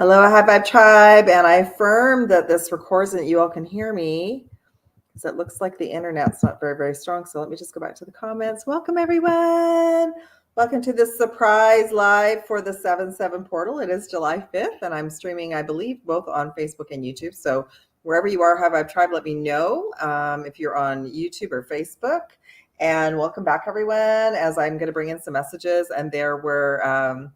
Hello, High Vibe Tribe, and I affirm that this records and that you all can hear me because it looks like the internet's not very, very strong. So let me just go back to the comments. Welcome, everyone. Welcome to this surprise live for the 7/7 portal. It is July 5th, and I'm streaming, I believe, both on Facebook and YouTube. So wherever you are, High Vibe Tribe, let me know if you're on YouTube or Facebook. And welcome back, everyone, as I'm going to bring in some messages. And there were...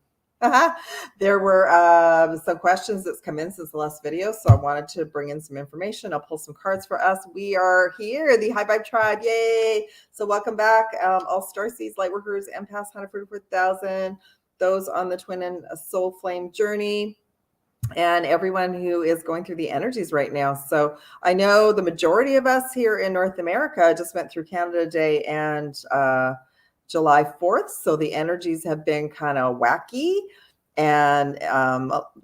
there were some questions that's come in since the last video, so I wanted to bring in some information. I'll pull some cards for us. We are here, the High Vibe Tribe, yay! So welcome back, all Starseeds, Lightworkers, Empaths, 144,000, those on the Twin and Soul Flame journey, and everyone who is going through the energies right now. So I know the majority of us here in North America just went through Canada Day and July 4th. So the energies have been kind of wacky, and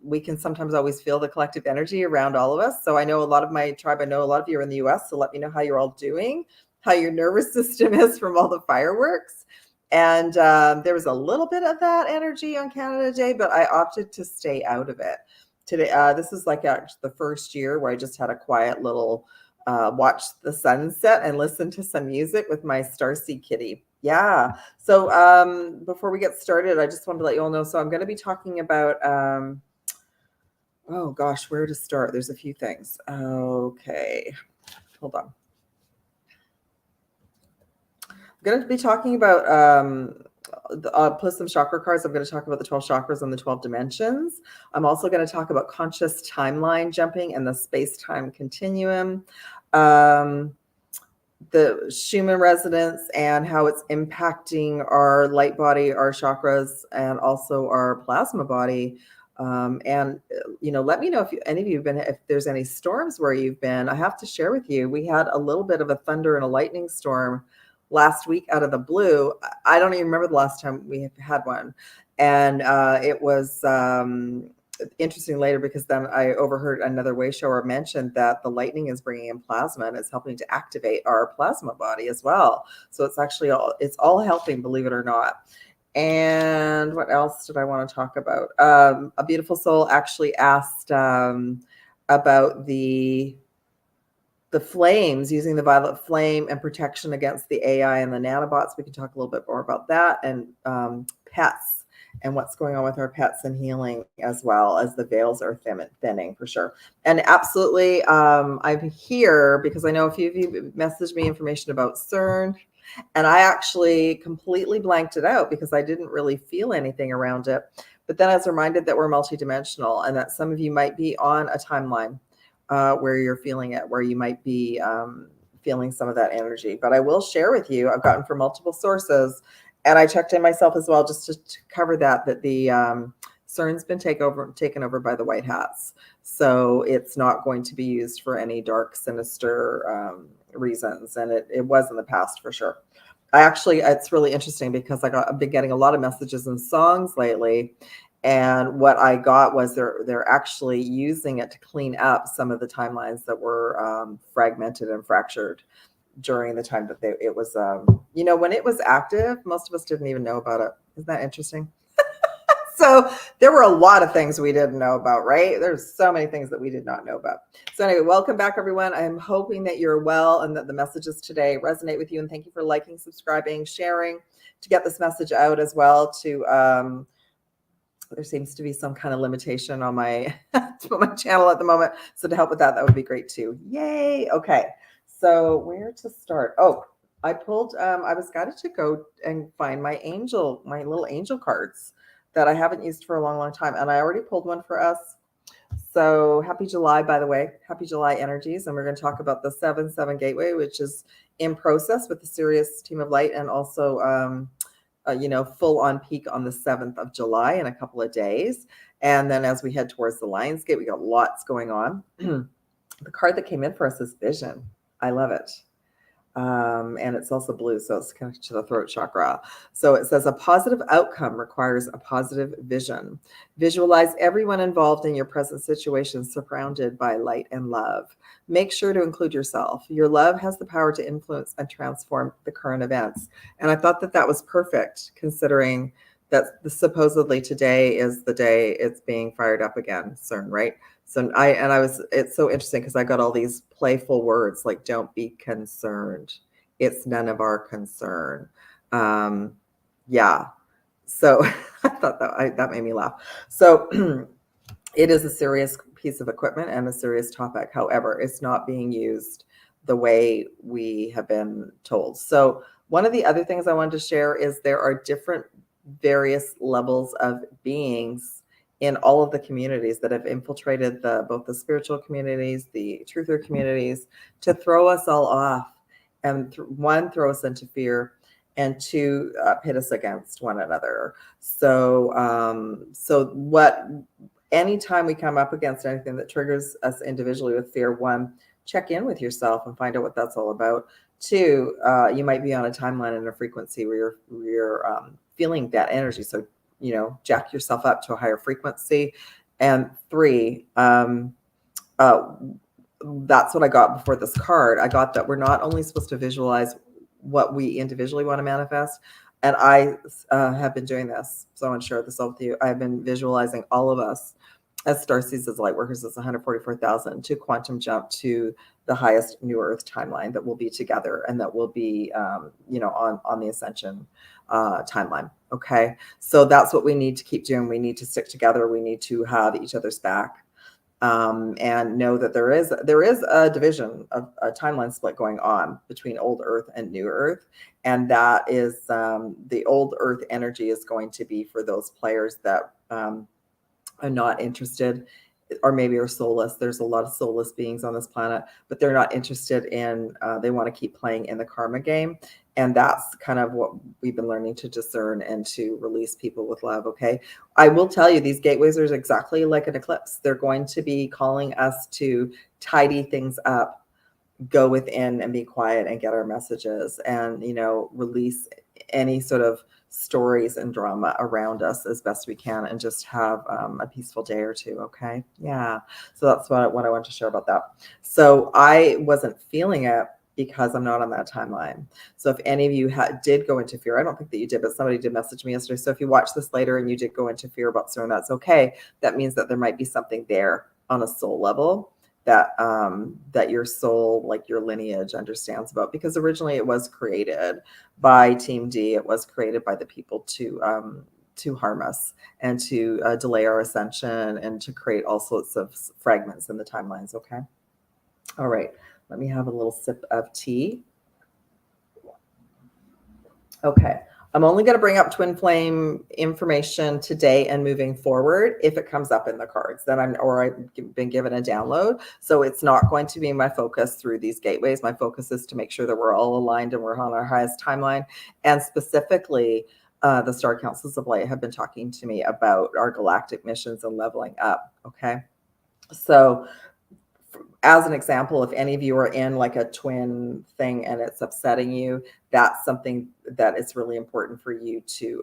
we can sometimes always feel the collective energy around all of us. So I know a lot of my tribe, I know a lot of you are in the US, so let me know how you're all doing, how your nervous system is from all the fireworks. And there was a little bit of that energy on Canada Day, but I opted to stay out of it. Today, this is like the first year where I just had a quiet little watch the sunset and listen to some music with my Starseed kitty. Yeah. So before we get started, I just wanted to let you all know. So I'm going to be talking about, oh gosh, where to start? There's a few things. Okay. Hold on. I'm going to be talking about, plus some chakra cards. I'm going to talk about the 12 chakras and the 12 dimensions. I'm also going to talk about conscious timeline jumping and the space-time continuum. The Schumann resonance and how it's impacting our light body, our chakras, and also our plasma body. And let me know if any of you have been, if there's any storms where you've been. I have to share with you, we had a little bit of a thunder and a lightning storm last week out of the blue. I don't even remember the last time we had one. And it was interesting later, because then I overheard another way shower mention that the lightning is bringing in plasma and it's helping to activate our plasma body as well. So it's actually it's all helping, believe it or not. And what else did I want to talk about? A beautiful soul actually asked about the flames, using the violet flame and protection against the AI and the nanobots. We can talk a little bit more about that, and pets and what's going on with our pets and healing, as well as the veils are thinning for sure. And absolutely, I'm here because I know a few of you messaged me information about CERN, and I actually completely blanked it out because I didn't really feel anything around it. But then I was reminded that we're multidimensional and that some of you might be on a timeline where you're feeling it, where you might be feeling some of that energy. But I will share with you, I've gotten from multiple sources, and I checked in myself as well, just to cover that the CERN's been taken over by the White Hats. So it's not going to be used for any dark, sinister reasons. And it was in the past for sure. It's really interesting because I've been getting a lot of messages and songs lately. And what I got was they're actually using it to clean up some of the timelines that were fragmented and fractured during the time that it was, when it was active. Most of us didn't even know about it. Isn't that interesting? So there were a lot of things we didn't know about, right? There's so many things that we did not know about. So anyway, welcome back, everyone. I'm hoping that you're well and that the messages today resonate with you. And thank you for liking, subscribing, sharing to get this message out as well to, there seems to be some kind of limitation on my, my channel at the moment. So to help with that, that would be great too. Yay. Okay. So where to start? Oh, I pulled, I was guided to go and find my little angel cards that I haven't used for a long, long time. And I already pulled one for us. So happy July, by the way, happy July energies. And we're going to talk about the 7/7 gateway, which is in process with the SIRIUS team of light, and also, full on peak on the 7th of July in a couple of days. And then as we head towards the Lionsgate, we got lots going on. The card that came in for us is Vision. I love it. And it's also blue, so it's connected to the throat chakra. So it says a positive outcome requires a positive vision. Visualize everyone involved in your present situation surrounded by light and love. Make sure to include yourself. Your love has the power to influence and transform the current events. And I thought that was perfect, considering supposedly today is the day it's being fired up again, CERN, right? So it's so interesting because I got all these playful words like "don't be concerned," "it's none of our concern." Yeah. So I thought that made me laugh. So it is a serious piece of equipment and a serious topic. However, it's not being used the way we have been told. So one of the other things I wanted to share is there are different various levels of beings in all of the communities that have infiltrated both the spiritual communities, the truther communities, to throw us all off, and one, throw us into fear, and two, pit us against one another. So what anytime we come up against anything that triggers us individually with fear, one, check in with yourself and find out what that's all about. Two, you might be on a timeline and a frequency where you're feeling that energy. So, jack yourself up to a higher frequency. And three, that's what I got before this card. I got that we're not only supposed to visualize what we individually want to manifest. And I have been doing this. So I want to share this all with you. I've been visualizing all of us as starseeds, as light workers, as 144,000 to quantum jump to the highest new earth timeline that will be together, and that will be, on the ascension timeline. Okay. So that's what we need to keep doing. We need to stick together. We need to have each other's back. And know that there is a division of a timeline split going on between old earth and new earth. And that is the old earth energy is going to be for those players that are not interested, or maybe are soulless. There's a lot of soulless beings on this planet, but they're not interested in, they want to keep playing in the karma game. And that's kind of what we've been learning to discern and to release people with love. Okay. I will tell you, these gateways are exactly like an eclipse. They're going to be calling us to tidy things up, go within and be quiet and get our messages, and, release any sort of stories and drama around us as best we can, and just have a peaceful day or two. Okay. Yeah. So that's what I want to share about that. So I wasn't feeling it because I'm not on that timeline. So if any of you did go into fear, I don't think that you did, but somebody did message me yesterday. So if you watch this later and you did go into fear about CERN, that's okay. That means that there might be something there on a soul level that that your soul, like your lineage, understands about, because originally it was created by Team D. It was created by the people to harm us and to delay our ascension and to create all sorts of fragments in the timelines. Okay. All right. Let me have a little sip of tea. Okay. I'm only going to bring up twin flame information today and moving forward if it comes up in the cards that I've been given a download. So it's not going to be my focus through these gateways. My focus is to make sure that we're all aligned and we're on our highest timeline. And specifically, the Star Councils of Light have been talking to me about our galactic missions and leveling up. Okay. So as an example, if any of you are in like a twin thing and it's upsetting you, that's something that is really important for you to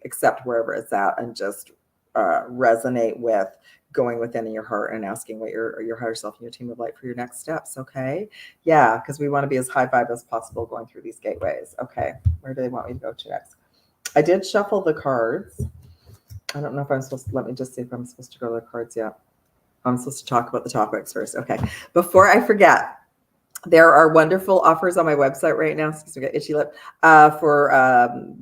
accept wherever it's at, and just resonate with going within your heart and asking what your higher self and your team of light for your next steps. Okay. Yeah. Because we want to be as high vibe as possible going through these gateways. Okay. Where do they want me to go to next? I did shuffle the cards. I don't know if I'm supposed to, let me just see if I'm supposed to go to the cards yet. I'm supposed to talk about the topics first. Okay. Before I forget, there are wonderful offers on my website right now. Excuse me, got itchy lip, for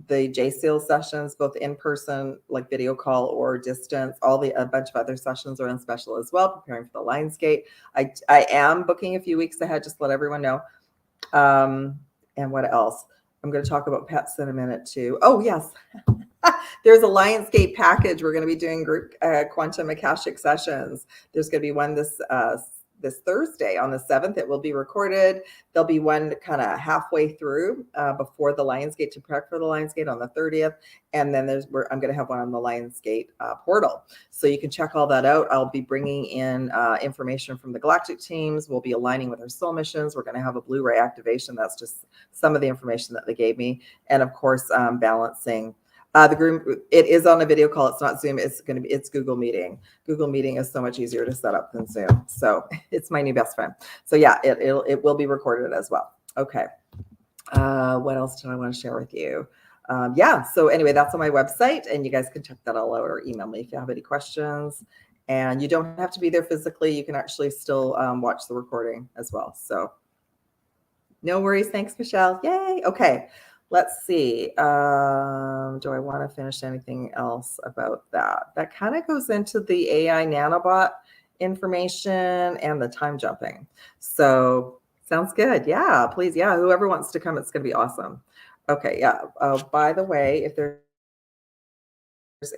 the jseals sessions, both in person, like video call, or distance. A bunch of other sessions are on special as well, preparing for the Lionsgate. I am booking a few weeks ahead, just to let everyone know. And what else? I'm going to talk about pets in a minute too. Oh, yes. There's a Lionsgate package. We're going to be doing group quantum akashic sessions. There's going to be one this Thursday on the 7th. It will be recorded. There'll be one kind of halfway through before the Lionsgate to prep for the Lionsgate on the 30th. And then I'm going to have one on the Lionsgate portal. So you can check all that out. I'll be bringing in information from the galactic teams. We'll be aligning with our soul missions. We're going to have a Blu-ray activation. That's just some of the information that they gave me. And of course, balancing the group. It is on a video call. It's not Zoom. It's Google Meeting. Google Meeting is so much easier to set up than Zoom. So it's my new best friend. So yeah, it will be recorded as well. Okay. What else do I want to share with you? Yeah, so anyway, that's on my website, and you guys can check that all out or email me if you have any questions. And you don't have to be there physically. You can actually still watch the recording as well. So no worries. Thanks, Michelle. Yay. Okay. Let's see. Do I want to finish anything else about that? That kind of goes into the AI nanobot information and the time jumping. So sounds good. Yeah, please. Yeah, whoever wants to come, it's going to be awesome. Okay. Yeah. By the way, if there's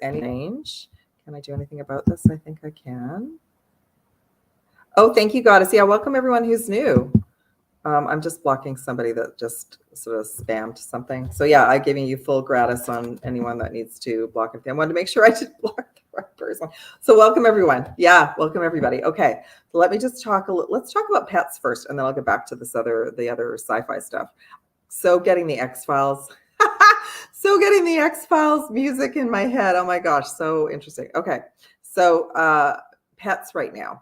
any change, can I do anything about this? I think I can. Oh, thank you, Goddess. Yeah, welcome everyone who's new. I'm just blocking somebody that just sort of spammed something. So yeah, I'm giving you full gratis on anyone that needs to block everything. I wanted to make sure I did block the right person. So welcome everyone. Yeah, welcome everybody. Okay, so let me just talk let's talk about pets first, and then I'll get back to the other sci-fi stuff. So getting the X-Files. So getting the X-Files music in my head. Oh my gosh, so interesting. Okay, so pets right now.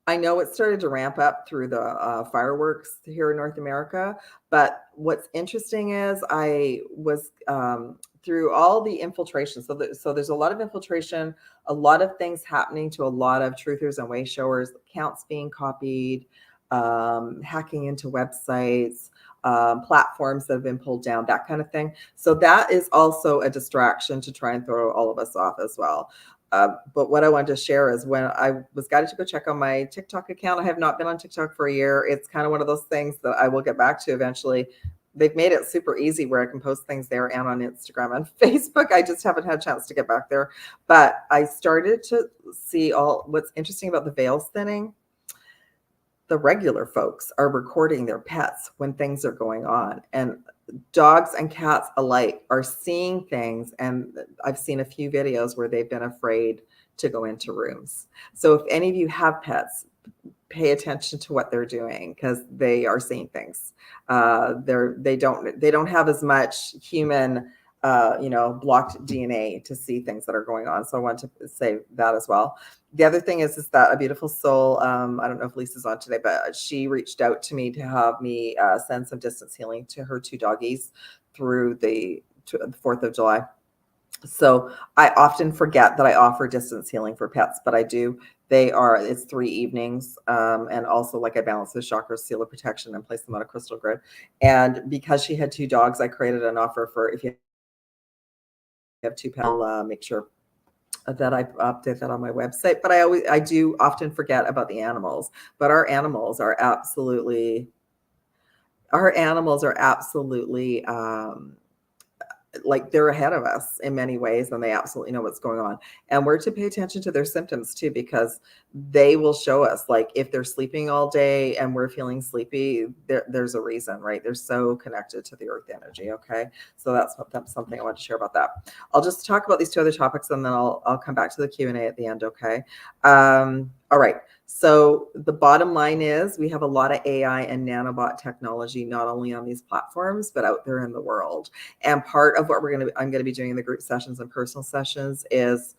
I know it started to ramp up through the fireworks here in North America, but what's interesting is I was through all the infiltration. So there's a lot of infiltration, a lot of things happening to a lot of truthers and way showers, accounts being copied, hacking into websites, platforms that have been pulled down, that kind of thing. So that is also a distraction to try and throw all of us off as well. But what I wanted to share is when I was guided to go check on my TikTok account. I have not been on TikTok for a year. It's kind of one of those things that I will get back to eventually. They've made it super easy where I can post things there and on Instagram and Facebook. I just haven't had a chance to get back there. But I started to see what's interesting about the veils thinning. The regular folks are recording their pets when things are going on. And dogs and cats alike are seeing things, and I've seen a few videos where they've been afraid to go into rooms. So if any of you have pets, pay attention to what they're doing, because they are seeing things. They don't have as much human blocked DNA to see things that are going on. So I want to say that as well. The other thing is that a beautiful soul, I don't know if Lisa's on today, but she reached out to me to have me send some distance healing to her 2 doggies through the 4th of July. So I often forget that I offer distance healing for pets, but I do. It's 3 evenings. And also, like, I balance the chakras, seal of protection, and place them on a crystal grid. And because she had 2 dogs, I created an offer for, if you have 2 pets, I'll make sure that I update that on my website. But I do often forget about the animals. But our animals are absolutely like, they're ahead of us in many ways, and they absolutely know what's going on. And we're to pay attention to their symptoms too, because they will show us, like, if they're sleeping all day and we're feeling sleepy, there's a reason, right? They're so connected to the earth energy. Okay, so that's something I want to share about that. I'll just talk about these 2 other topics, and then I'll come back to the Q&A at the end. Okay. All right. So the bottom line is we have a lot of AI and nanobot technology, not only on these platforms, but out there in the world. And part of what I'm going to be doing in the group sessions and personal sessions is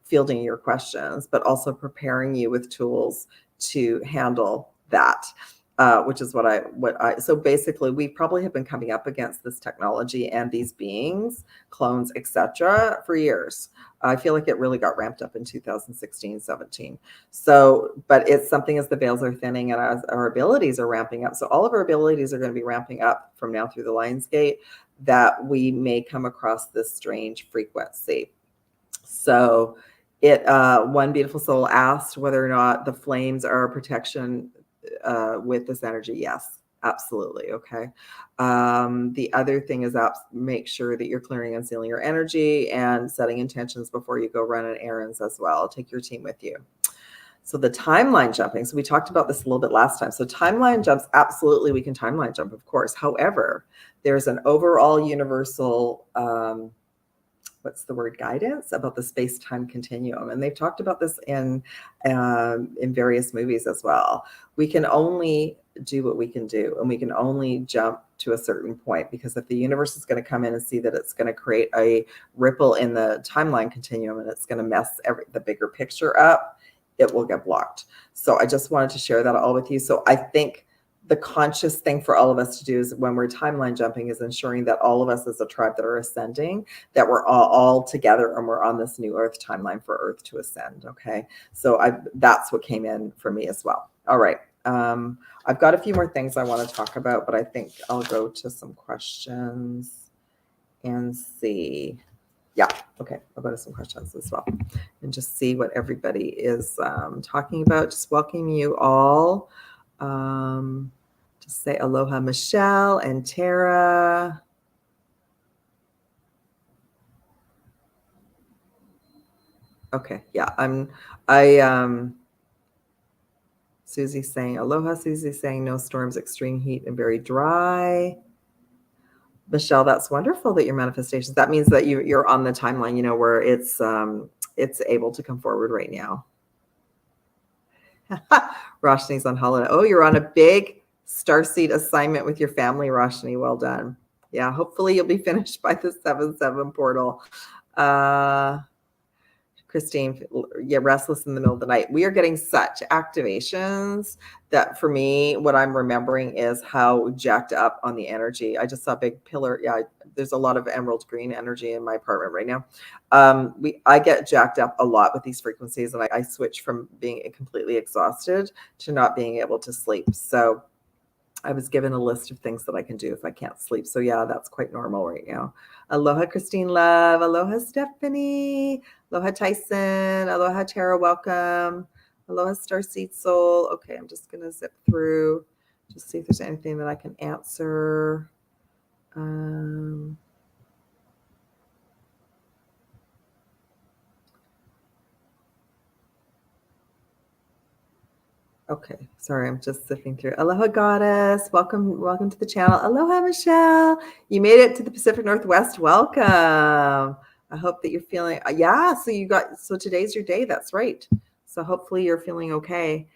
fielding your questions, but also preparing you with tools to handle that. Which is so basically we probably have been coming up against this technology and these beings, clones, etc., for years. I feel like it really got ramped up in 2016, 17. So, but it's something as the veils are thinning and as our abilities are ramping up. So all of our abilities are going to be ramping up from now through the Lion's Gate, that we may come across this strange frequency. So one beautiful soul asked whether or not the flames are a protection with this energy. Yes, absolutely. Okay. The other thing is make sure that you're clearing and sealing your energy and setting intentions before you go running errands as well. Take your team with you. So the timeline jumping. So we talked about this a little bit last time. So timeline jumps, absolutely, we can timeline jump, of course. However, there's an overall universal guidance about the space-time continuum, and they've talked about this in various movies as well. We can only do what we can do, and we can only jump to a certain point, because if the universe is going to come in and see that it's going to create a ripple in the timeline continuum and it's going to mess the bigger picture up, it will get blocked. So I just wanted to share that all with you. So I think the conscious thing for all of us to do is when we're timeline jumping is ensuring that all of us as a tribe that are ascending, that we're all together and we're on this new Earth timeline for Earth to ascend. Okay. So that's what came in for me as well. All right. I've got a few more things I want to talk about, but I think I'll go to some questions and see. Yeah. Okay. I'll go to some questions as well and just see what everybody is talking about. Just welcome you all. Just say aloha, Michelle and Tara. Okay. Yeah. Susie saying aloha. Susie saying no storms, extreme heat and very dry. Michelle, that's wonderful that your manifestations, that means that you're on the timeline, you know, where it's able to come forward right now. Roshni's on holiday. Oh, you're on a big starseed assignment with your family, Roshni. Well done. Yeah, hopefully you'll be finished by the 7/7 portal. Christine, yeah, restless in the middle of the night. We are getting such activations that for me, what I'm remembering is how jacked up on the energy. I just saw a big pillar. Yeah, there's a lot of emerald green energy in my apartment right now. I get jacked up a lot with these frequencies, and I switch from being completely exhausted to not being able to sleep. So I was given a list of things that I can do if I can't sleep. So yeah, that's quite normal right now. Aloha, Christine Love. Aloha, Stephanie. Aloha, Tyson. Aloha, Tara. Welcome. Aloha, Starseed Soul. Okay, I'm just going to zip through, just see if there's anything that I can answer. Okay, sorry, I'm just sifting through. Aloha, Goddess. Welcome to the channel. Aloha, Michelle. You made it to the Pacific Northwest. Welcome. I hope that you're feeling, yeah, so today's your day. That's right. So hopefully you're feeling okay.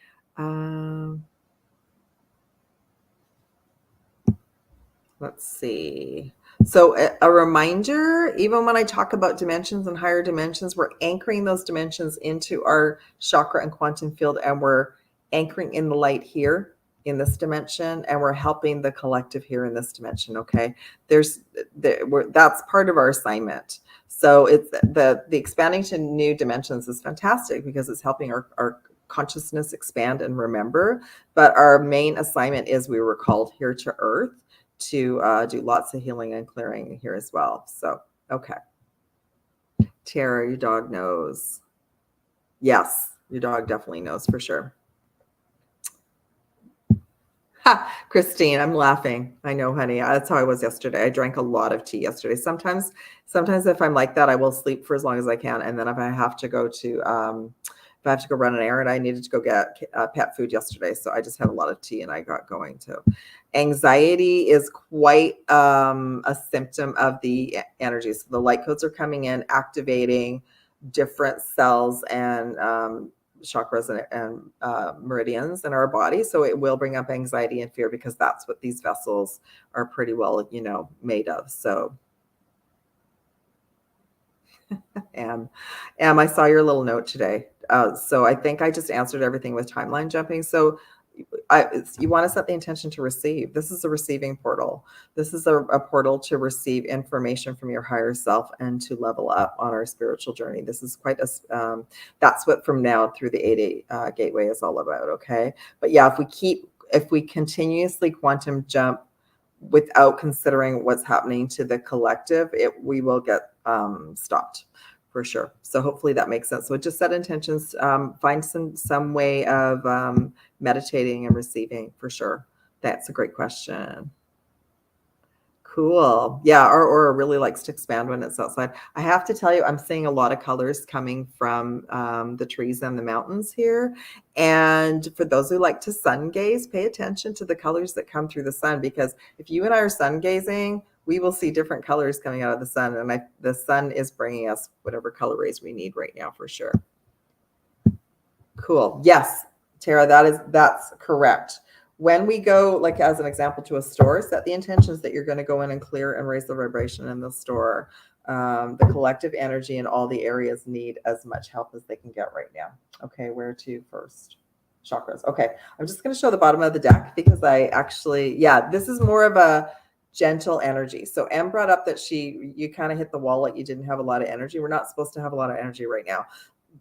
Let's see. So a reminder, even when I talk about dimensions and higher dimensions, we're anchoring those dimensions into our chakra and quantum field, and we're anchoring in the light here in this dimension, and we're helping the collective here in this dimension. Okay, that's part of our assignment. So it's the expanding to new dimensions is fantastic because it's helping our consciousness expand and remember. But our main assignment is we were called here to Earth to do lots of healing and clearing here as well. So, okay. Tara, your dog knows. Yes, your dog definitely knows for sure. Ha, Christine, I'm laughing. I know, honey. That's how I was yesterday. I drank a lot of tea yesterday. Sometimes if I'm like that, I will sleep for as long as I can. And then if I have to go run an errand, I needed to go get pet food yesterday. So I just had a lot of tea and I got going too. Anxiety is quite a symptom of the energies. So the light codes are coming in, activating different cells and chakras and meridians in our body. So it will bring up anxiety and fear because that's what these vessels are pretty well, made of. So I saw your little note today. So I think I just answered everything with timeline jumping. So you want to set the intention to receive. This is a receiving portal. This is a portal to receive information from your higher self and to level up on our spiritual journey. This is quite that's what from now through the 8 gateway is all about. Okay. But yeah, if we continuously quantum jump without considering what's happening to the collective, we will get stopped for sure. So hopefully that makes sense. So just set intentions, find some way of meditating and receiving for sure. That's a great question. Cool. Yeah, our aura really likes to expand when it's outside. I have to tell you, I'm seeing a lot of colors coming from the trees and the mountains here. And for those who like to sun gaze, pay attention to the colors that come through the sun, because if you and I are sun gazing, we will see different colors coming out of the sun. And the sun is bringing us whatever color rays we need right now for sure. Cool. Yes, Tara, that's correct. When we go, like as an example, to a store, set the intentions that you're going to go in and clear and raise the vibration in the store. The collective energy in all the areas need as much help as they can get right now. Okay, where to first? chakras. Okay, I'm just going to show the bottom of the deck because I actually, yeah, this is more of a gentle energy. So Em brought up that you kind of hit the wall, like you didn't have a lot of energy. We're not supposed to have a lot of energy right now.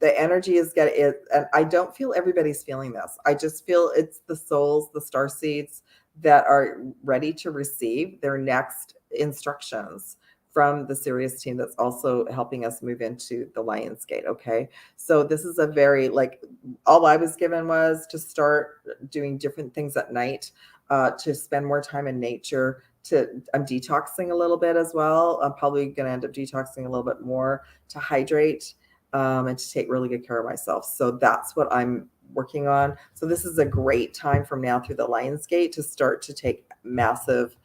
The energy is getting it, and I don't feel everybody's feeling this. I just feel it's the souls, the star seeds that are ready to receive their next instructions from the SIRIUS team that's also helping us move into the Lion's Gate. Okay, so this is a very, like, all I was given was to start doing different things at night, to spend more time in nature. I'm detoxing a little bit as well. I'm probably going to end up detoxing a little bit more to hydrate, and to take really good care of myself. So that's what I'm working on. So this is a great time from now through the Lion's Gate to start to take massive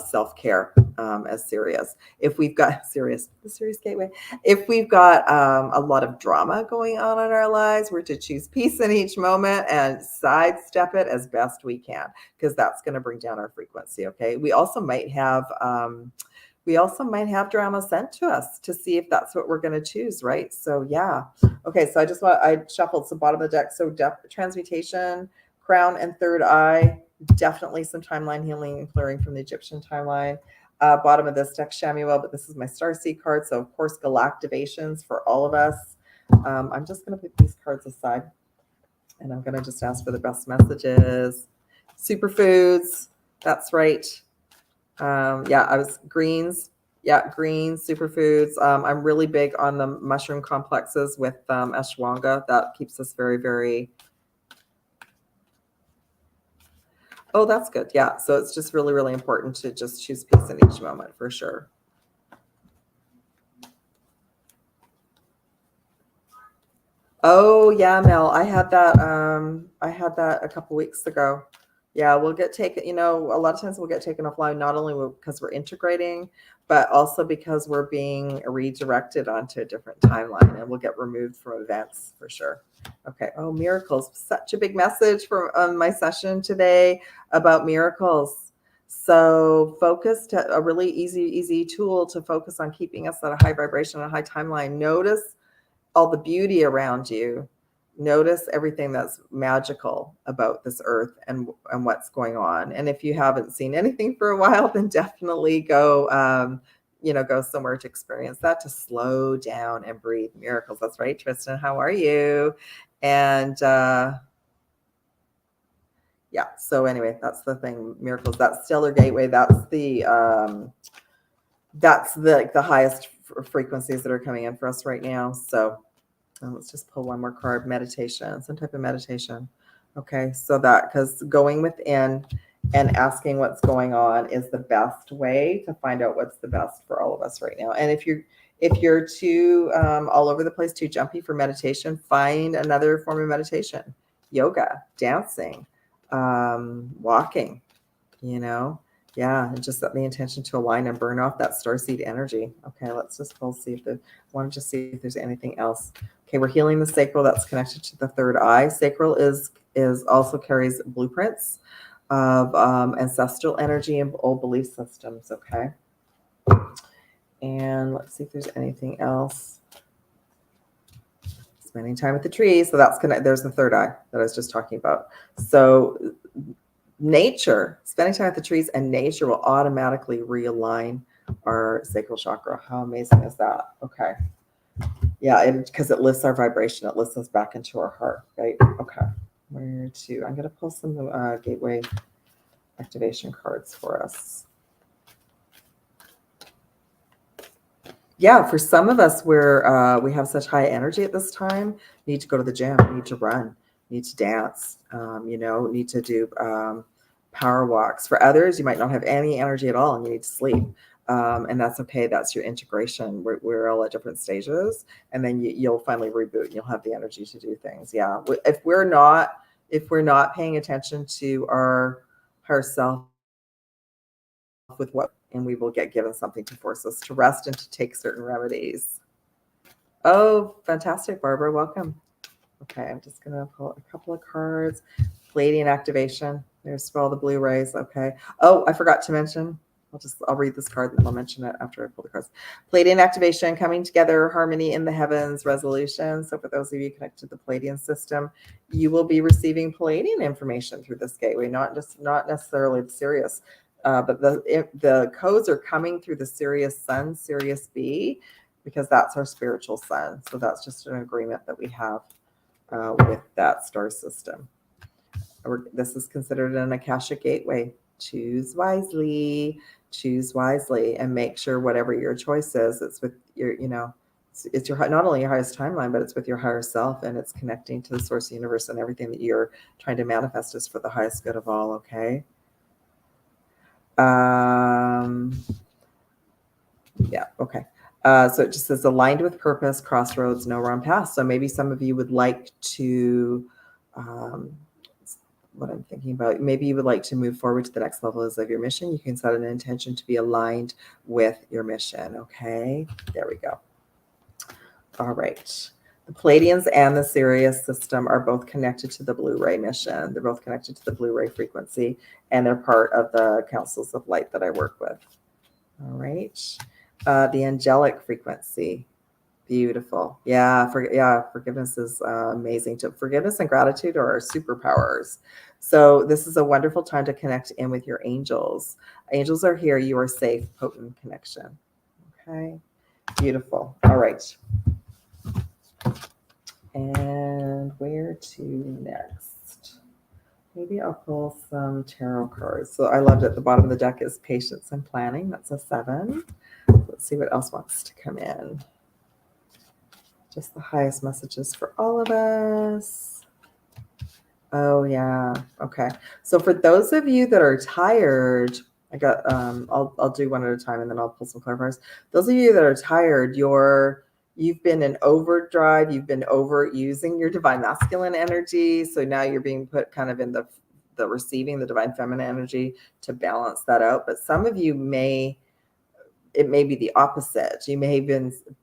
self-care, as SIRIUS. If we've got SIRIUS, the SIRIUS Gateway, if we've got a lot of drama going on in our lives, we're to choose peace in each moment and sidestep it as best we can, because that's going to bring down our frequency. Okay. We also might have drama sent to us to see if that's what we're going to choose, right? So yeah. Okay, so I shuffled some bottom of the deck. So transmutation, crown, and third eye. Definitely some timeline healing and clearing from the Egyptian timeline. Bottom of this deck, Shamuel, but this is my starseed card. So of course, galactivations for all of us. I'm just going to put these cards aside, and I'm going to just ask for the best messages. Superfoods. That's right. Yeah, I was greens. Yeah, greens, superfoods. I'm really big on the mushroom complexes with ashwagandha. That keeps us very, very. Oh, that's good. Yeah, so it's just really, really important to just choose peace in each moment for sure. Oh yeah, Mel, I had that a couple weeks ago. Yeah, we'll get taken, a lot of times we'll get taken offline, not only because we're integrating, but also because we're being redirected onto a different timeline, and we'll get removed from events for sure. Okay. Oh, miracles. Such a big message for my session today about miracles. So focus, a really easy tool to focus on keeping us at a high vibration, a high timeline. Notice all the beauty around you. Notice everything that's magical about this earth and what's going on. And if you haven't seen anything for a while, then definitely go, go somewhere to experience that, to slow down and breathe. Miracles. That's right, Tristan. How are you? And yeah, so anyway, that's the thing. Miracles. That's stellar gateway. That's the highest frequencies that are coming in for us right now. So let's just pull one more card. Meditation, some type of meditation. Okay, so because going within and asking what's going on is the best way to find out what's the best for all of us right now. And if you're too all over the place, too jumpy for meditation, find another form of meditation. Yoga, dancing, walking, yeah, and just set the intention to align and burn off that starseed energy. Okay, let's just see if there's anything else. Okay, we're healing the sacral that's connected to the third eye. Sacral is also carries blueprints of ancestral energy and old belief systems. Okay, and let's see if there's anything else. Spending time with the trees. So that's there's the third eye that I was just talking about. So nature, spending time with the trees and nature will automatically realign our sacral chakra. How amazing is that? Okay. Yeah, because it lifts our vibration. It lifts us back into our heart, right? Okay. Where to? I'm going to pull some gateway activation cards for us. Yeah, for some of us, we have such high energy at this time, need to go to the gym, need to run, need to dance, need to do power walks. For others, you might not have any energy at all and you need to sleep. And that's okay. That's your integration. We're all at different stages, and then you'll finally reboot and you'll have the energy to do things. Yeah. If we're not paying attention to our higher self with and we will get given something to force us to rest and to take certain remedies. Oh, fantastic, Barbara. Welcome. Okay, I'm just going to pull a couple of cards. Pleiadian activation. There's all the blue rays. Okay. Oh, I forgot to mention I'll read this card and I'll mention it after I pull the cards. Pleiadian activation, coming together, harmony in the heavens, resolution. So for those of you connected to the Pleiadian system, you will be receiving Pleiadian information through this gateway, not necessarily the Sirius, but the codes are coming through the Sirius Sun, Sirius B, because that's our spiritual sun. So that's just an agreement that we have with that star system. This is considered an Akashic gateway. Choose wisely, and make sure whatever your choice is, it's with your, it's your, not only your highest timeline, but it's with your higher self, and it's connecting to the source universe, and everything that you're trying to manifest is for the highest good of all. Okay. Yeah. Okay. So it just says aligned with purpose, crossroads, no wrong path. So maybe some of you would like to, what I'm thinking about, maybe you would like to move forward to the next levels of your mission. You can set an intention to be aligned with your mission. Okay, there we go. All right. The Pleiadians and the Sirius system are both connected to the Blu-ray mission. They're both connected to the Blu-ray frequency, and they're part of the councils of light that I work with. All right. The angelic frequency. Beautiful. Yeah, forgiveness is amazing. Forgiveness and gratitude are our superpowers. So this is a wonderful time to connect in with your angels. Angels are here. You are safe. Potent connection. Okay. Beautiful. All right. And where to next? Maybe I'll pull some tarot cards. So I loved at the bottom of the deck is patience and planning. That's a 7. Let's see what else wants to come in. Just the highest messages for all of us. Oh yeah. Okay. So for those of you that are tired, I got I'll do one at a time and then I'll pull some clarifiers. Those of you that are tired, you've been in overdrive, you've been overusing your divine masculine energy. So now you're being put kind of in the receiving the divine feminine energy to balance that out. But some of you it may be the opposite. You may have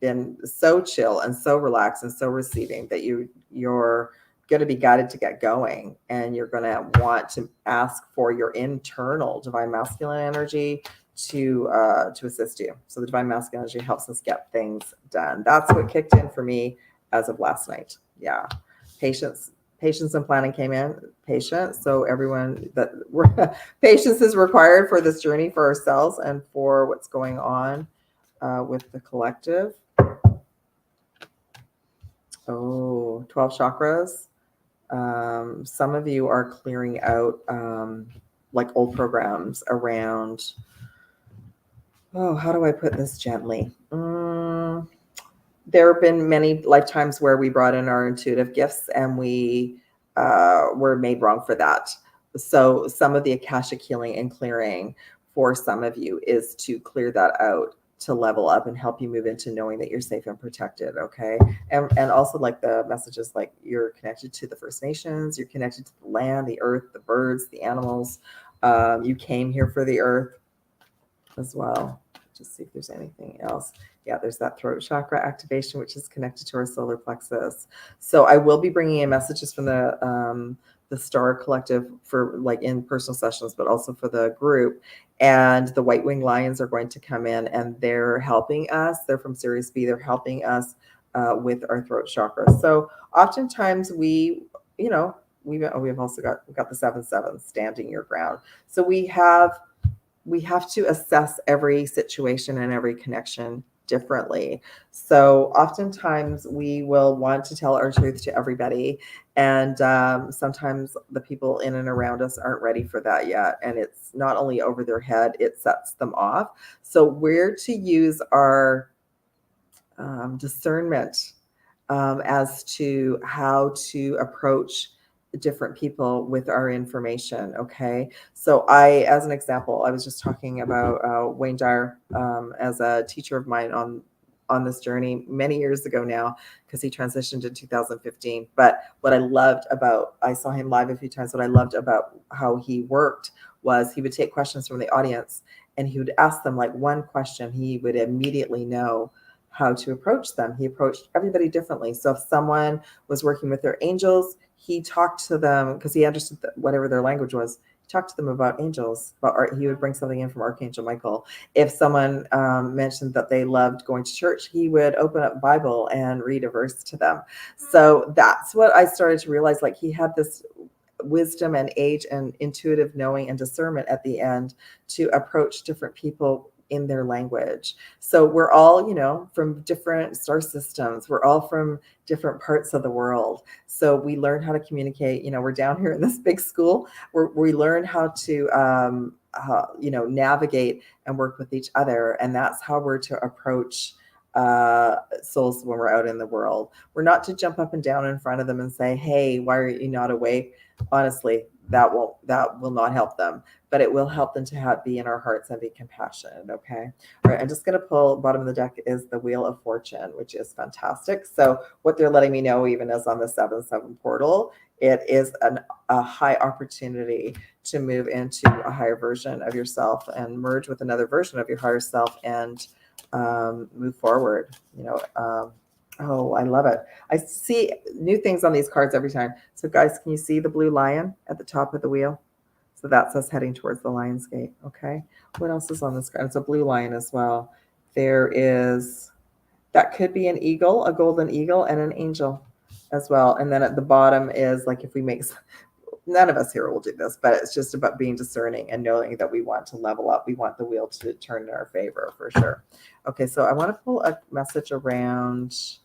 been so chill and so relaxed and so receiving that you're going to be guided to get going, and you're going to want to ask for your internal divine masculine energy to assist you. So the divine masculine energy helps us get things done. That's what kicked in for me as of last night. Yeah. Patience and planning came in. Patience. So everyone, patience is required for this journey for ourselves and for what's going on with the collective. Oh, 12 chakras. Some of you are clearing out like old programs around, how do I put this gently? There have been many lifetimes where we brought in our intuitive gifts and we were made wrong for that. So some of the Akashic healing and clearing for some of you is to clear that out, to level up and help you move into knowing that you're safe and protected. Okay. And also like the messages, like you're connected to the First Nations, you're connected to the land, the earth, the birds, the animals. You came here for the earth as well. Just see if there's anything else. Yeah, there's that throat chakra activation, which is connected to our solar plexus. So I will be bringing in messages from the Star Collective for like in personal sessions, but also for the group. And the White Winged Lions are going to come in, and they're helping us. They're from Sirius B. They're helping us with our throat chakra. So oftentimes we've also got the 7/7 standing your ground. So we have to assess every situation and every connection differently. So oftentimes we will want to tell our truth to everybody. And sometimes the people in and around us aren't ready for that yet. And it's not only over their head, it sets them off. So we're to use our discernment as to how to approach different people with our information. Okay. So as an example, I was just talking about Wayne Dyer as a teacher of mine on this journey many years ago now, because he transitioned in 2015. But what I saw him live a few times. What I loved about how he worked was he would take questions from the audience and he would ask them like one question. He would immediately know how to approach them. He approached everybody differently. So if someone was working with their angels, he talked to them because he understood whatever their language was. talk to them about angels, he would bring something in from Archangel Michael. If someone mentioned that they loved going to church, he would open up the Bible and read a verse to them. So that's what I started to realize. Like, he had this wisdom and age and intuitive knowing and discernment at the end to approach different people in their language. So we're all, from different star systems. We're all from different parts of the world. So we learn how to communicate. We're down here in this big school where we learn how to, navigate and work with each other. And that's how we're to approach souls when we're out in the world. We're not to jump up and down in front of them and say, hey, why are you not awake? Honestly, that will not help them, but it will help them to be in our hearts and be compassionate. Okay. All right. I'm just going to pull. Bottom of the deck is the Wheel of Fortune, which is fantastic. So what they're letting me know, even as on the 7/7 portal, it is a high opportunity to move into a higher version of yourself and merge with another version of your higher self and move forward. Oh, I love it. I see new things on these cards every time. So guys, can you see the blue lion at the top of the wheel? So that's us heading towards the Lion's Gate. Okay. What else is on this card? It's a blue lion as well. That could be an eagle, a golden eagle, and an angel as well. And then at the bottom is like, if we make, none of us here will do this, but it's just about being discerning and knowing that we want to level up. We want the wheel to turn in our favor for sure. Okay. So I want to pull a message around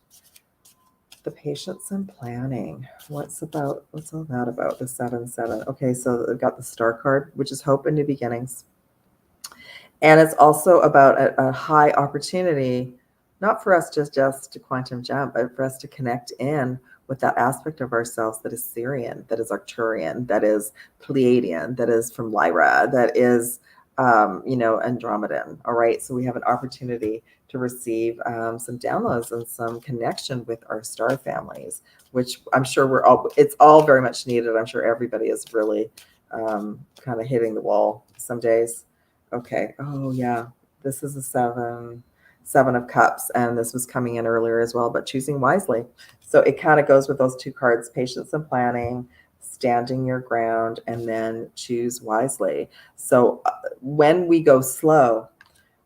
the patience and planning. What's all that about? The 7/7. Okay, so I've got the star card, which is hope and new beginnings. And it's also about a high opportunity, not for us just to quantum jump, but for us to connect in with that aspect of ourselves that is Sirian, that is Arcturian, that is Pleiadian, that is from Lyra, that is Andromedan. All right. So we have an opportunity to receive some downloads and some connection with our star families, which I'm sure it's all very much needed. I'm sure everybody is really kind of hitting the wall some days. Okay. Oh yeah. This is a 7 of Cups, and this was coming in earlier as well, but choosing wisely. So it kind of goes with those two cards, patience and planning, standing your ground, and then choose wisely. So when we go slow,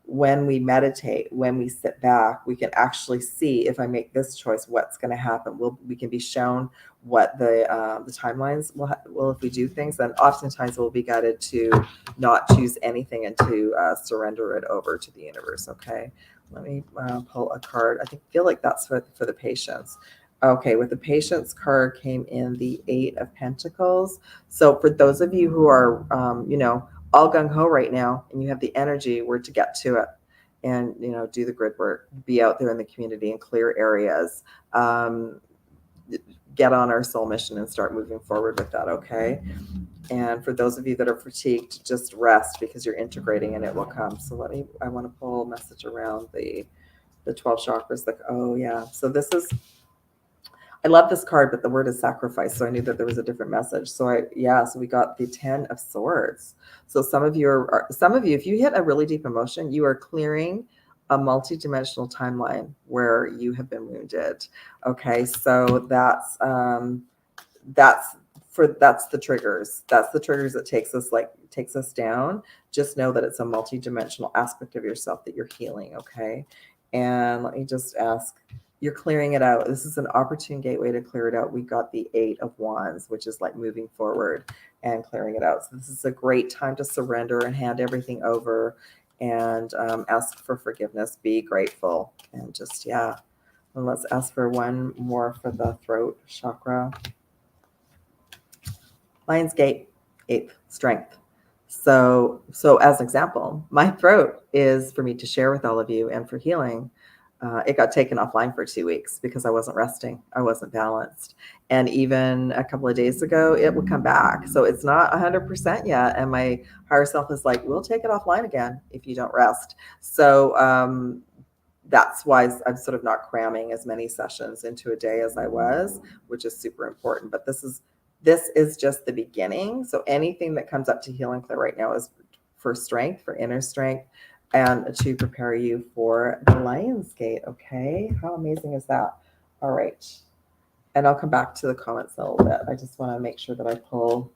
when we meditate, when we sit back, we can actually see, if I make this choice, what's going to happen. We can be shown what the timelines will if we do things. And oftentimes we'll be guided to not choose anything and to surrender it over to the universe. Okay, let me pull a card. Feel like that's for the patience. Okay, with the patience card came in the 8 of Pentacles. So for those of you who are, all gung-ho right now, and you have the energy, we're to get to it and, do the grid work, be out there in the community and clear areas, get on our soul mission and start moving forward with that. Okay. And for those of you that are fatigued, just rest, because you're integrating and it will come. So I want to pull a message around the 12 chakras. So this is, I love this card, but the word is sacrifice. So I knew that there was a different message. So we got the 10 of Swords. So some of you, if you hit a really deep emotion, you are clearing a multi-dimensional timeline where you have been wounded. Okay. So that's the triggers. That's the triggers that takes us down. Just know that it's a multi-dimensional aspect of yourself that you're healing. Okay. And let me just ask, you're clearing it out. This is an opportune gateway to clear it out. We got the 8 of Wands, which is like moving forward and clearing it out. So this is a great time to surrender and hand everything over and ask for forgiveness. Be grateful and just, And let's ask for one more for the throat chakra. Lion's Gate, 8th, strength. So as an example, my throat is for me to share with all of you and for healing. It got taken offline for 2 weeks because I wasn't resting. I wasn't balanced. And even a couple of days ago, it would come back. So it's not 100% yet. And my higher self is like, we'll take it offline again if you don't rest. So that's why I'm sort of not cramming as many sessions into a day as I was, which is super important. But this is just the beginning. So anything that comes up to Heal and Clear right now is for strength, for inner strength, and to prepare you for the Lion's Gate. Okay. How amazing is that? All right. And I'll come back to the comments in a little bit. I just want to make sure that I pull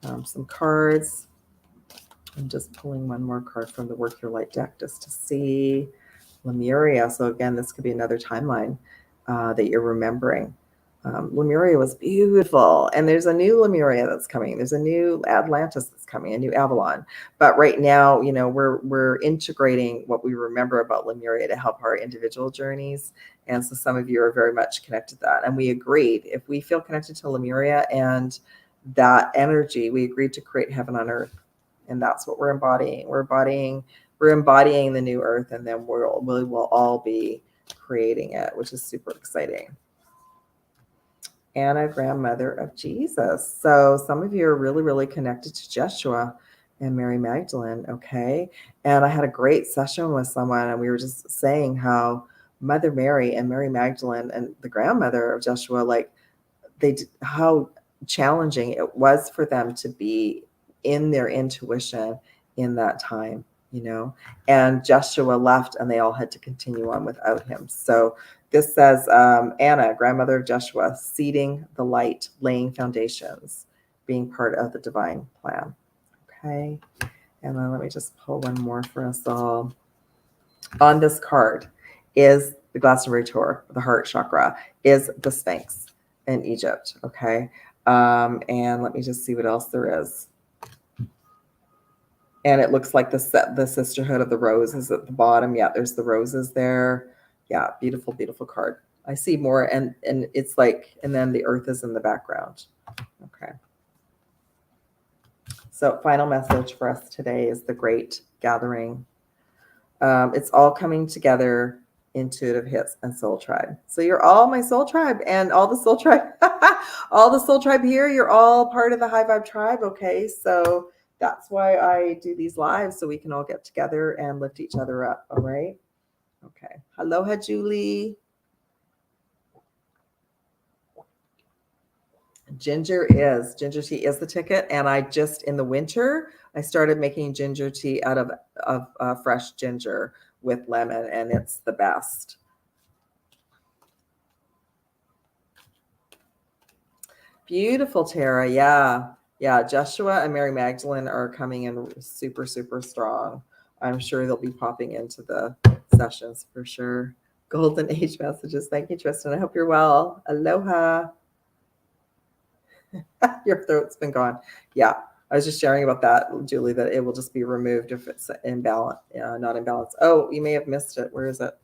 some cards. I'm just pulling one more card from the Work Your Light deck just to see Lemuria. So again, this could be another timeline that you're remembering. Lemuria was beautiful, and there's a new Lemuria that's coming. There's a new Atlantis that's coming, a new Avalon. But right now, you know, we're integrating what we remember about Lemuria to help our individual journeys. And so some of you are very much connected to that. And we agreed, if we feel connected to Lemuria and that energy, we agreed to create heaven on earth. And that's what we're embodying. We're embodying the new earth, and then we will all be creating it, which is super exciting. Anna, grandmother of Jesus. So some of you are really, really connected to Jeshua and Mary Magdalene, okay? And I had a great session with someone, and we were just saying how Mother Mary and Mary Magdalene and the grandmother of Jeshua, like how challenging it was for them to be in their intuition in that time, you know, and Joshua left and they all had to continue on without him. So this says, Anna, grandmother of Joshua, seeding the light, laying foundations, being part of the divine plan. Okay. And then let me just pull one more for us all. On this card is the Glastonbury Tour, the heart chakra, is the Sphinx in Egypt. Okay. And let me just see what else there is. And it looks like the Sisterhood of the Roses at the bottom. Yeah, there's the roses there. Yeah, beautiful, beautiful card. I see more, and it's like, and then the earth is in the background. Okay. So final message for us today is the Great Gathering. It's all coming together, intuitive hits and soul tribe. So you're all my soul tribe, and all the soul tribe, all the soul tribe here, you're all part of the high vibe tribe. Okay. So that's why I do these lives, so we can all get together and lift each other up. All right. Okay. Aloha, Julie. Ginger tea is the ticket. And I just, in the winter, I started making ginger tea out of fresh ginger with lemon, and it's the best. Beautiful, Tara. Yeah. Yeah, Joshua and Mary Magdalene are coming in super, super strong. I'm sure they'll be popping into the sessions for sure. Golden Age messages. Thank you, Tristan. I hope you're well. Aloha. Your throat's been gone. Yeah, I was just sharing about that, Julie, that it will just be removed if it's imbalance, not imbalance. Oh, you may have missed it. Where is it?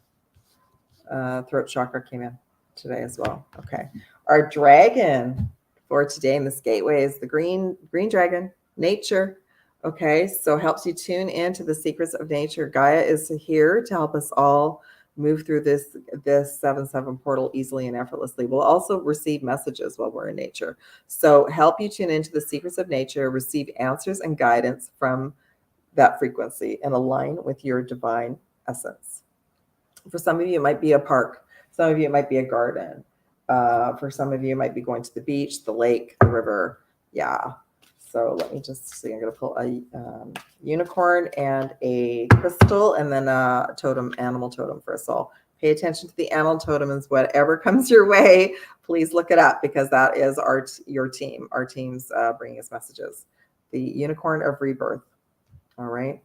Throat chakra came in today as well. Okay. Our dragon for today in this gateway is the green dragon, nature. Okay, so helps you tune into the secrets of nature. Gaia is here to help us all move through this 7/7 portal easily and effortlessly. We'll also receive messages while we're in nature. So help you tune into the secrets of nature, receive answers and guidance from that frequency, and align with your divine essence. For some of you, it might be a park. Some of you, it might be a garden. For some of you, it might be going to the beach, the lake, the river. Yeah. So let me just see. I'm going to pull a unicorn and a crystal, and then a totem, animal totem for us all. Pay attention to the animal totems. Whatever comes your way, please look it up, because that is your team. Our team's bringing us messages. The unicorn of rebirth. All right.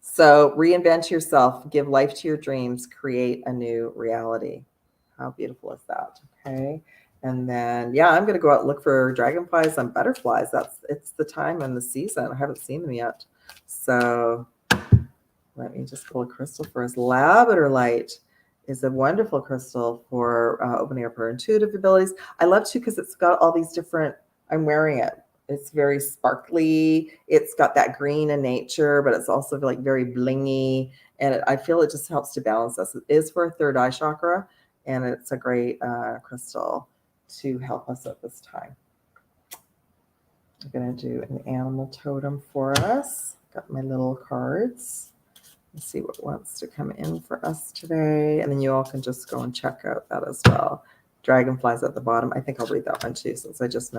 So reinvent yourself, give life to your dreams, create a new reality. How beautiful is that? Okay. And then, yeah, I'm going to go out and look for dragonflies and butterflies. It's the time and the season. I haven't seen them yet. So let me just pull a crystal for us. Lavender light is a wonderful crystal for opening up our intuitive abilities. I love too, because it's got all these different, I'm wearing it. It's very sparkly. It's got that green in nature, but it's also like very blingy. And I feel it just helps to balance us. It is for a third eye chakra, and it's a great crystal to help us at this time. I'm going to do an animal totem for us. Got my little cards. Let's see what wants to come in for us today. And then you all can just go and check out that as well. Dragonflies at the bottom. I think I'll read that one too, since I just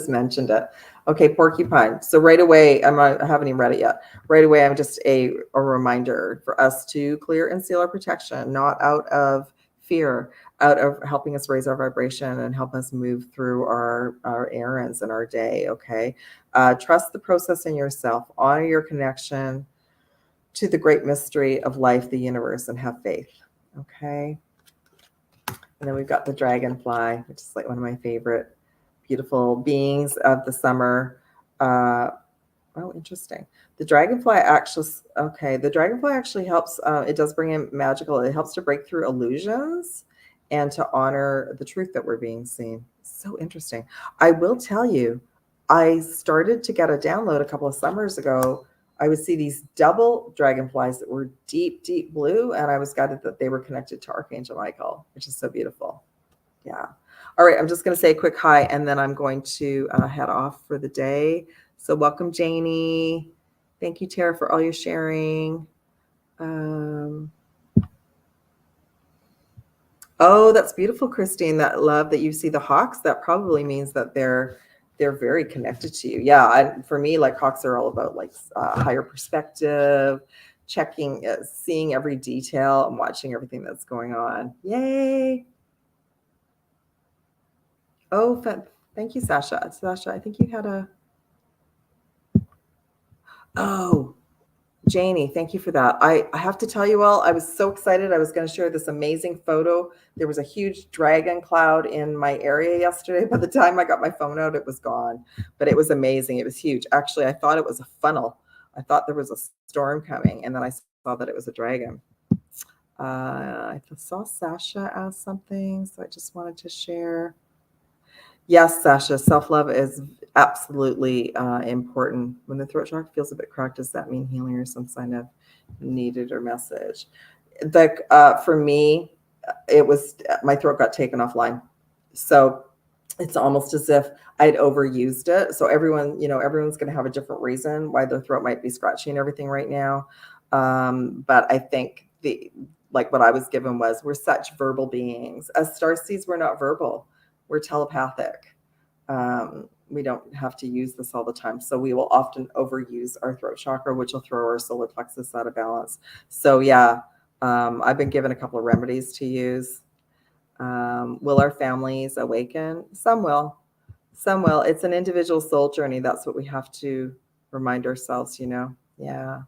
mentioned it. Okay, porcupine. So right away, I haven't even read it yet. Right away, I'm just a reminder for us to clear and seal our protection, not out of fear, out of helping us raise our vibration and help us move through our errands in our day. Okay. Trust the process in yourself, honor your connection to the great mystery of life, the universe, and have faith. Okay. And then we've got the dragonfly, which is like one of my favorite beautiful beings of the summer. Oh, interesting. The dragonfly actually helps. It does bring in magical. It helps to break through illusions and to honor the truth that we're being seen. So interesting. I will tell you, I started to get a download a couple of summers ago. I would see these double dragonflies that were deep, deep blue, and I was guided that they were connected to Archangel Michael, which is so beautiful. Yeah. All right. I'm just going to say a quick hi, and then I'm going to head off for the day. So welcome, Janie. Thank you, Tara, for all your sharing. Oh, that's beautiful, Christine. That love that you see the hawks. That probably means that they're very connected to you. Yeah. For me, like hawks are all about like higher perspective, checking, seeing every detail, and watching everything that's going on. Yay. Oh, thank you, Sasha. Sasha, I think you had a. Oh, Janie, thank you for that. I have to tell you all, I was so excited. I was going to share this amazing photo. There was a huge dragon cloud in my area yesterday. By the time I got my phone out, it was gone. But it was amazing. It was huge. Actually, I thought it was a funnel. I thought there was a storm coming, and then I saw that it was a dragon. I saw Sasha ask something, so I just wanted to share. Yes, Sasha, self-love is absolutely important. When the throat chakra feels a bit cracked, does that mean healing or some sign of needed or message? For me, it was my throat got taken offline. So it's almost as if I'd overused it. So everyone's going to have a different reason why their throat might be scratchy and everything right now. But I think what I was given was, we're such verbal beings. As starseeds, we're not verbal. We're telepathic. We don't have to use this all the time. So we will often overuse our throat chakra, which will throw our solar plexus out of balance. So yeah, I've been given a couple of remedies to use. Will our families awaken? Some will. Some will. It's an individual soul journey. That's what we have to remind ourselves, Yeah.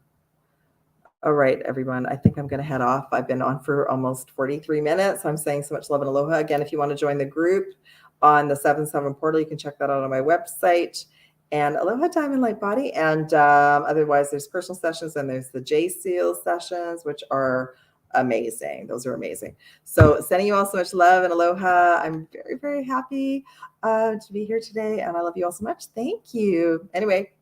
All right, everyone. I think I'm going to head off. I've been on for almost 43 minutes. I'm saying so much love and aloha. Again, if you want to join the group on the 7/7 portal, you can check that out on my website. And aloha, time and light body. And otherwise, there's personal sessions, and there's the jseals sessions, which are amazing. Those are amazing. So sending you all so much love and aloha. I'm very, very happy to be here today. And I love you all so much. Thank you. Anyway.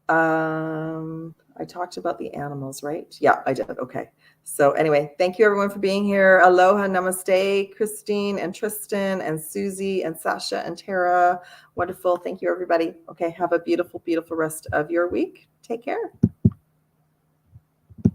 I talked about the animals, right? Yeah, I did. Okay. So anyway, thank you everyone for being here. Aloha, namaste, Christine and Tristan and Susie and Sasha and Tara. Wonderful. Thank you, everybody. Okay. Have a beautiful, beautiful rest of your week. Take care.